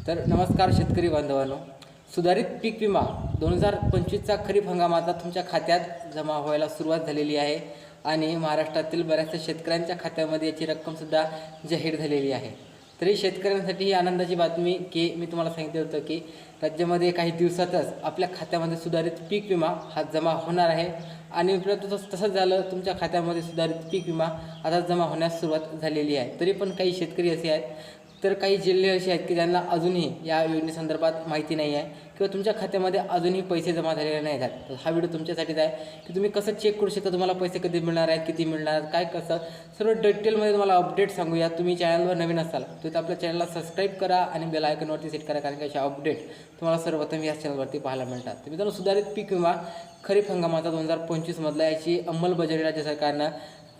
तर नमस्कार शेतकरी बांधवांनो, सुधारित पीक विमा 2025चा खरीप हंगामाचा तुमच्या खात्यात जमा व्हायला सुरुवात झालेली आहे आणि महाराष्ट्रातील बऱ्याचशा शेतकऱ्यांच्या खात्यामध्ये याची रक्कमसुद्धा जाहीर झालेली आहे। तरी शेतकऱ्यांसाठी ही आनंदाची बातमी की मी तुम्हाला सांगितलं होतं की राज्यामध्ये काही दिवसातच आपल्या खात्यामध्ये सुधारित पीक विमा हा जमा होणार आहे आणि तसंच झालं, तुमच्या खात्यामध्ये सुधारित पीक विमा आता जमा होण्यास सुरुवात झालेली आहे। तरी पण काही शेतकरी असे आहेत, तर काही जिल्हे असे आहेत की ज्यांना अजूनही या योजनेसंदर्भात माहिती नाही आहे किंवा तुमच्या खात्यामध्ये अजूनही पैसे जमा झालेले नाही आहेत। तर हा व्हिडिओ तुमच्यासाठीच आहे की तुम्ही कसं चेक करू शकता तुम्हाला पैसे कधी मिळणार आहेत, किती मिळणार, काय कसं सर्व डिटेलमध्ये तुम्हाला अपडेट सांगूया। तुम्ही चॅनलवर नवीन असाल तर आपल्या चॅनलला सबस्क्राईब करा आणि बेल आयकॉनवरती सेट करा, कारण की अशा अपडेट तुम्हाला सर्वप्रथम या चॅनलवरती पाहायला मिळतात। तर मित्रांनो, सुधारित पीक विमा खरीप हंगामाचा 2025 मधला याची अंमलबजावणी राज्य सरकारनं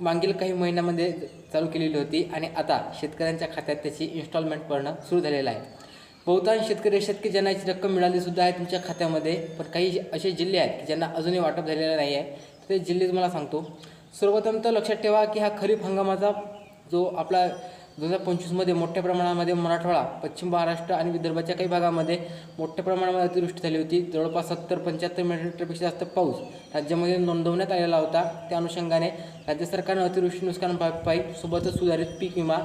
मागील काही महिन्यामध्ये चालू केलेली होती आणि आता शेतकऱ्यांच्या खात्यात त्याची इन्स्टॉलमेंट भरणं सुरू झालेलं आहे। बहुतांश शेतकरी असे आहेत की ज्यांना याची रक्कम मिळाली सुद्धा आहे तुमच्या खात्यामध्ये, पण काही असे जिल्हे आहेत की ज्यांना अजूनही वाटप झालेलं नाही आहे। ते जिल्हे तुम्हाला सांगतो। सर्वप्रथम तर लक्षात ठेवा की हा खरीप हंगामाचा जो आपला 2025मध्ये मोठ्या प्रमाणामध्ये मराठवाडा, पश्चिम महाराष्ट्र आणि विदर्भाच्या काही भागामध्ये मोठ्या प्रमाणामध्ये अतिवृष्टी झाली होती। जवळपास 70-75 मिलीमीटरपेक्षा जास्त पाऊस राज्यामध्ये नोंदवण्यात आलेला होता। त्या अनुषंगाने राज्य सरकारने अतिवृष्टी नुकसान भरपाई सोबतच सुधारित पीक विमा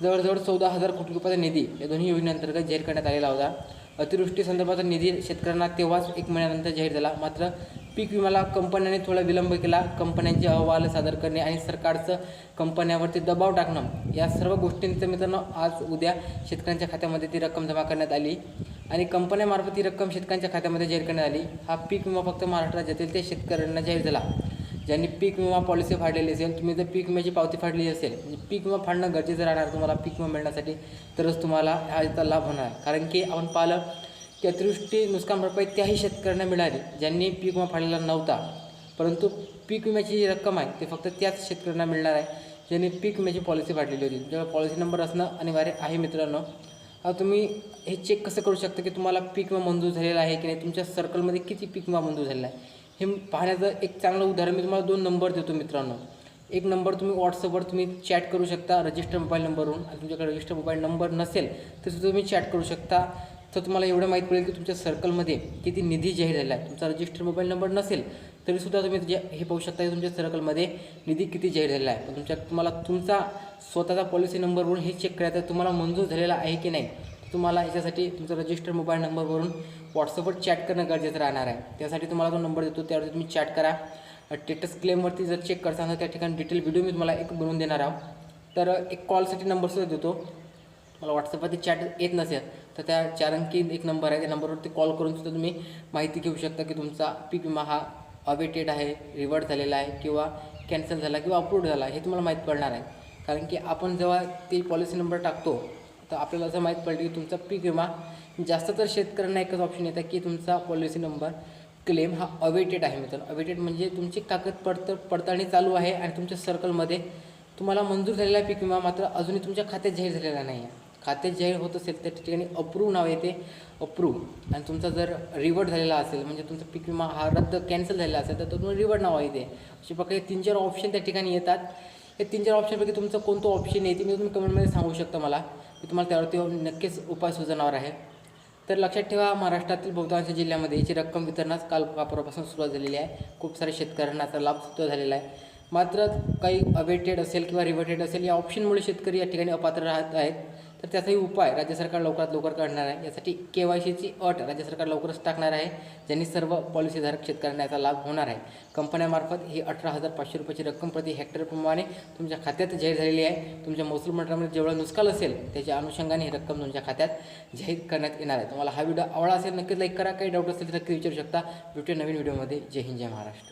जवळजवळ 14,000 कोटी रुपयाचा निधी या दोन्ही योजनेअंतर्गत जाहीर करण्यात आलेला होता। अतिवृष्टी संदर्भाचा निधी शेतकऱ्यांना तेव्हाच 1 महिन्यानंतर जाहीर झाला। मात्र पीक विम्याला कंपन्यांनी थोडा विलंब केला। कंपन्यांचे अहवाल सादर करणे आणि सरकारचं कंपन्यांवरती दबाव टाकणं या सर्व गोष्टींचं मित्रांनो आज उद्या शेतकऱ्यांच्या खात्यामध्ये ती रक्कम जमा करण्यात आली आणि कंपन्यांमार्फत ही रक्कम शेतकऱ्यांच्या खात्यामध्ये जाहीर करण्यात आली। हा पीक विमा फक्त महाराष्ट्र राज्यातील ते शेतकऱ्यांना जाहीर झाला ज्यांनी पीक विमा पॉलिसी फाडलेली असेल। तुम्ही जर पीक विम्याची पावती फाडली असेल, म्हणजे पीक विमा फाडणं गरजेचं राहणार तुम्हाला पीक विमा मिळण्यासाठी, तरच तुम्हाला याचा लाभ होणार। कारण की आपण पाहिलं की अतिवृष्टी नुकसान भरपाई त्याही शेतकऱ्यांना मिळाली ज्यांनी पीक विमा फाडलेला नव्हता, परंतु पीक विम्याची जी रक्कम आहे ते फक्त त्याच शेतकऱ्यांना मिळणार आहे ज्यांनी पीक विम्याची पॉलिसी फाडलेली होती। जेव्हा पॉलिसी नंबर असणं अनिवार्य आहे मित्रांनो। तुम्ही हे चेक कसं करू शकता की तुम्हाला पीक विमा मंजूर झालेला आहे की नाही, तुमच्या सर्कलमध्ये किती पीक विमा मंजूर झालेला आहे हे पाहण्याचं एक चांगलं उदाहरण मी तुम्हाला 2 नंबर देतो मित्रांनो। एक नंबर तुम्ही व्हॉट्सअपवर तुम्ही चॅट करू शकता रजिस्टर मोबाईल नंबरवरून, आणि तुमच्याकडे रजिस्टर मोबाईल नंबर नसेल तर तुम्ही चॅट करू शकता। तर तुम्हाला एवढं माहीत पडेल की तुमच्या सर्कलमध्ये किती निधी जाहीर झाला आहे। तुमचा रजिस्टर मोबाईल नंबर नसेल तरीसुद्धा तुम्ही हे पाहू शकता की तुमच्या सर्कलमध्ये निधी किती जाहीर झालेला आहे। पण तुम्हाला तुमचा स्वतःचा पॉलिसी नंबरवरून हे चेक करायचं तुम्हाला मंजूर झालेला आहे की नाही। तुम्हाला याच्यासाठी तुमचा रजिस्टर मोबाईल नंबरवरून व्हॉट्सअपवर चॅट करणं गरजेचं राहणार आहे। त्यासाठी तुम्हाला तो नंबर देतो, त्यावरती तुम्ही चॅट करा। स्टेटस क्लेमवरती जर चेक करता तर त्या ठिकाणी डिटेल व्हिडिओ मी तुम्हाला एक बनवून देणार आहोत। तर एक कॉलसाठी नंबरसुद्धा देतो। मला व्हॉट्सअपवरती चॅट येत नसेल तर त्या 4 अंकी एक नंबर आहे, त्या नंबरवरती कॉल करून सुद्धा तुम्ही माहिती घेऊ शकता की तुमचा पीक विमा हा अवेटेड आहे, रिवर्ट झालेला आहे किंवा कॅन्सल झाला किंवा अप्रूव्ड झाला हे तुम्हाला माहीत पडणार आहे। कारण की आपण जेव्हा ती पॉलिसी नंबर टाकतो तर आपल्याला असं माहीत पडलं की तुमचा पीक विमा जास्त तर शेतकऱ्यांना एकच ऑप्शन येतं की तुमचा पॉलिसी नंबर क्लेम हा अवेटेड आहे मित्रांनो। अवेटेड म्हणजे तुमची पडताळणी चालू आहे आणि तुमच्या सर्कलमध्ये तुम्हाला मंजूर झालेला पीक विमा मात्र अजूनही तुमच्या खात्यात जाहीर झालेला नाही आहे। खात्यात जाहीर होत असेल तर त्या ठिकाणी अप्रूव्ह नाव येते, अप्रूव्ह, आणि तुमचा जर रिवर्ट झालेला असेल म्हणजे तुमचा पीक विमा हा कॅन्सल झालेला असेल तर तुम्हाला रिवर्ट नाव येते। असे प्रकारे 3-4 ऑप्शन त्या ठिकाणी येतात। हे 3-4 ऑप्शनपैकी तुमचं कोणतं ऑप्शन येते मी तुम्ही कमेंटमध्ये सांगू शकता मला, मी तुम्हाला त्यावरती नक्कीच उपाय सुचवणार आहे। तर लक्षात ठेवा, महाराष्ट्रातील बहुतांश जिल्ह्यामध्ये याची रक्कम वितरणास काल परवापासून सुरुवात झालेली आहे। खूप सारे शेतकऱ्यांना याचा लाभ सुद्धा झालेला आहे। मात्र काही अवेटेड असेल किंवा रिवर्टेड असेल या ऑप्शनमुळे शेतकरी या ठिकाणी अपात्र राहत आहेत। तर त्याचाही उपाय राज्य सरकार लवकरात लवकर करणार आहे। यासाठी KYCची अट राज्य सरकार लवकरच टाकणार आहे, ज्यांनी सर्व पॉलिसीधारक शेतकऱ्यांना याचा लाभ होणार आहे। कंपन्यांमार्फत ही 18,500 रुपयाची रक्कम प्रति हेक्टरप्रमाणे तुमच्या खात्यात जाहीर झालेली आहे। तुमच्या महसूल मंडळामध्ये जेवढं नुकसान असेल त्याच्या अनुषंगाने ही रक्कम तुमच्या खात्यात जाहीर करण्यात येणार आहे। तुम्हाला हा व्हिडिओ आवडला असेल नक्कीच लाईक करा, काही डाऊट असेल तर नक्की विचारू शकता। भेटूया नवीन व्हिडिओमध्ये। जय हिंद, जय महाराष्ट्र।